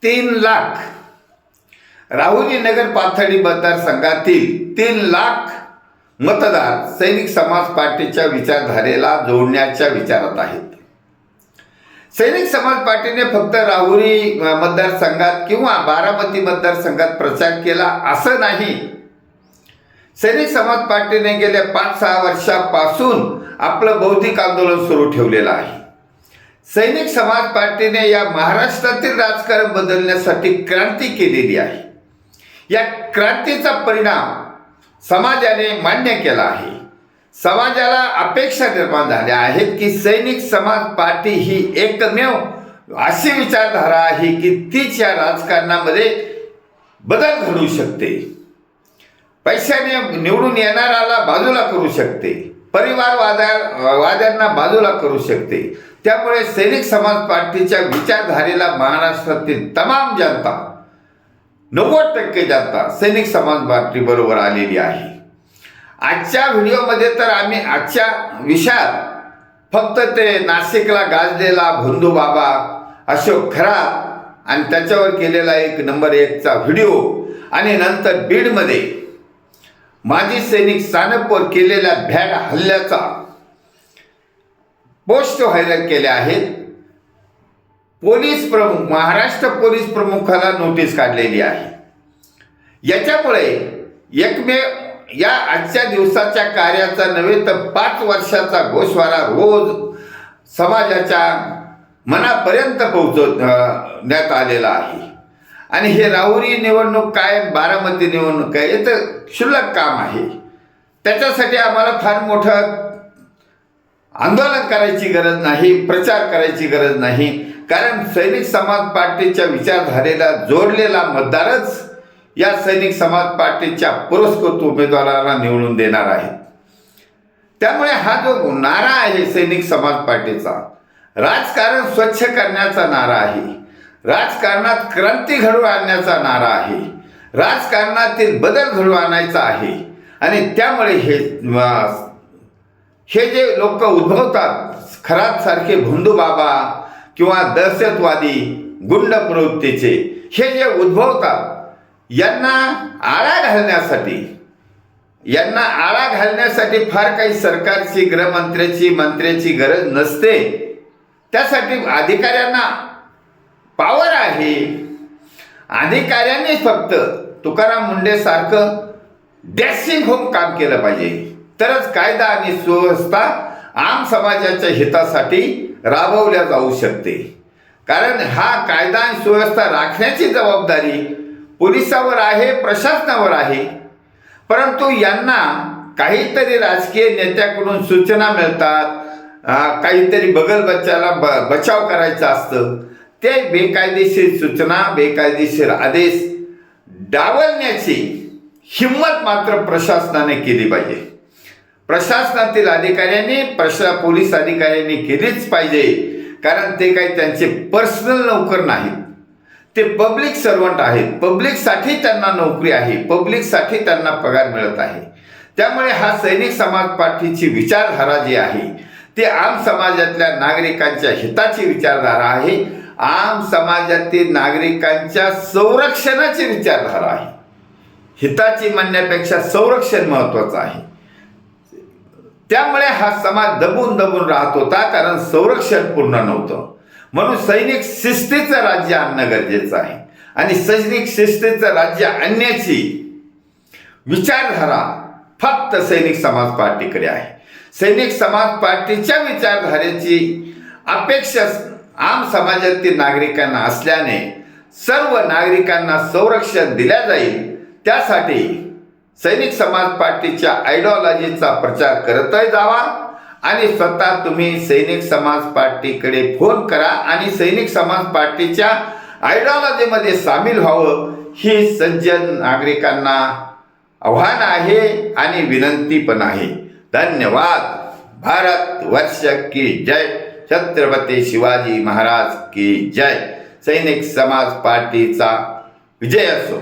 3,00,000 राहुरी नगर पाथर्डी मतदारसंघातील 3,00,000 मतदार सैनिक समाज पार्टीच्या विचारधारेला जोडण्याच्या विचारात आहेत. सैनिक समाज पार्टीने फक्त राहुरी मतदारसंघात किंवा बारामती मतदारसंघात प्रचार केला असं नाही. सैनिक समाज पार्टीने गेल्या 5-6 वर्षापासून आपलं बौद्धिक आंदोलन सुरू ठेवलेलं आहे. सैनिक समाज पार्टीने या महाराष्ट्रातील राजकारण बदलण्यासाठी क्रांती केलेली आहे. या क्रांतीचा परिणाम समाजाने मान्य केला आहे. समाजाला अपेक्षा निर्माण झाल्या आहेत की सैनिक समाज पार्टी ही एकमेव अशी विचारधारा आहे की तीच या राजकारणामध्ये बदल घडवू शकते, पैशाने निवडून येणाऱ्याला बाजूला करू शकते, परिवारवाद्यांना बाजूला करू शकते. त्यामुळे सैनिक समाज पार्टीच्या विचारधारेला महाराष्ट्रातील तमाम जनता 90% जनता सैनिक समाज पार्टी बरोबर आलेली आहे. आजच्या व्हिडिओमध्ये तर आम्ही आजच्या विषयात फक्त ते नाशिकला गाजलेला भोंदू बाबा अशोक खरात आणि त्याच्यावर केलेला 1 नंबर 1चा व्हिडिओ आणि नंतर बीडमध्ये माजी सैनिक सानपवर केलेल्या भ्याड हल्ल्याचा पोस्ट व्हायरल केले आहेत. पोलीस प्रमुख महाराष्ट्र पोलीस प्रमुखाला नोटीस काढलेली आहे. याच्यामुळे एकमेव या आजच्या दिवसाच्या कार्याचा नव्हे तर 5 वर्षाचा गोषवारा रोज समाजाच्या मनापर्यंत पोहोचवण्यात आलेला आहे. आणि हे राहुरी निवडणूक काय, बारामती निवडणूक काय, हे तर क्षुल्लक काम आहे. त्याच्यासाठी आम्हाला फार मोठं आंदोलन करायची गरज नाही, प्रचार करायची गरज नाही. कारण सैनिक समाज पार्टीच्या विचारधारेला जोडलेला मतदारच या सैनिक समाज पार्टीच्या पुरस्कृत उमेदवाराला निवडून देणार आहे. त्यामुळे हा जो नारा आहे सैनिक समाज पार्टीचा, राजकारण स्वच्छ करण्याचा नारा आहे, राजकारणात क्रांती घडवून आणण्याचा नारा आहे, राजकारणातील बदल घडवून आणायचा आहे. आणि त्यामुळे हे जे लोक उद्भवतात, खरात सारखे भोंदू बाबा किंवा दहशतवादी गुंड प्रवृत्तीचे हे जे उद्भवतात, यांना आळा घालण्यासाठी फार काही सरकारची मंत्र्याची गरज नसते. त्यासाठी अधिकाऱ्यांना पावर आहे. अधिकाऱ्यांनी फक्त तुकाराम मुंडे सारखं डॅशिंग होऊन काम केलं पाहिजे, तरच कायदा आणि सुव्यवस्था आम समाजाच्या हितासाठी राबवल्या जाऊ शकते. कारण हा कायदा आणि सुव्यवस्था राखण्याची जबाबदारी पोलिसावर आहे, प्रशासनावर आहे. परंतु यांना काहीतरी राजकीय नेत्याकडून सूचना मिळतात, काहीतरी बगलबच्चाला बचाव करायचा असतं. ते बेकायदेशीर सूचना, बेकायदेशीर आदेश डावलण्याची हिंमत मात्र प्रशासनाने केली पाहिजे. प्रशासनातील अधिकाऱ्यांनी, पोलीस अधिकाऱ्यांनी केलीच पाहिजे. कारण ते काही त्यांचे पर्सनल नोकर नाहीत, ते पब्लिक सर्वंट आहेत. पब्लिकसाठी त्यांना नोकरी आहे, पब्लिकसाठी त्यांना पगार मिळत आहे. त्यामुळे हा सैनिक समाज पार्टीची विचारधारा जी आहे ती आम समाजातल्या नागरिकांच्या हिताची विचारधारा आहे. आम समाजातील नागरिकांच्या संरक्षणाची विचारधारा आहे. हिताची म्हणण्यापेक्षा संरक्षण महत्वाचं आहे. त्यामुळे हा समाज दबून राहत होता, कारण संरक्षण पूर्ण नव्हतं. म्हणून सैनिक शिस्तीचं राज्य आणणं गरजेचं आहे. आणि सैनिक शिस्तीचं राज्य आणण्याची विचारधारा फक्त सैनिक समाज पार्टीकडे आहे. सैनिक समाज पार्टीच्या विचारधारेची अपेक्षा आम समाजातील नागरिकांना असल्याने सर्व नागरिकांना संरक्षण दिल्या जाईल. त्यासाठी सैनिक समाज पार्टीच्या आयडिओलॉजीचा प्रचार करतही जावा आणि स्वतः तुम्ही सैनिक समाज पार्टीकडे फोन करा आणि सैनिक समाज पार्टीच्या आयडिओलॉजीमध्ये सामील व्हावं, ही सज्जन नागरिकांना आव्हान आहे आणि विनंती पण आहे. धन्यवाद. भारत वर्ष की जय. छत्रपती शिवाजी महाराज की जय. सैनिक समाज पार्टीचा विजय असो.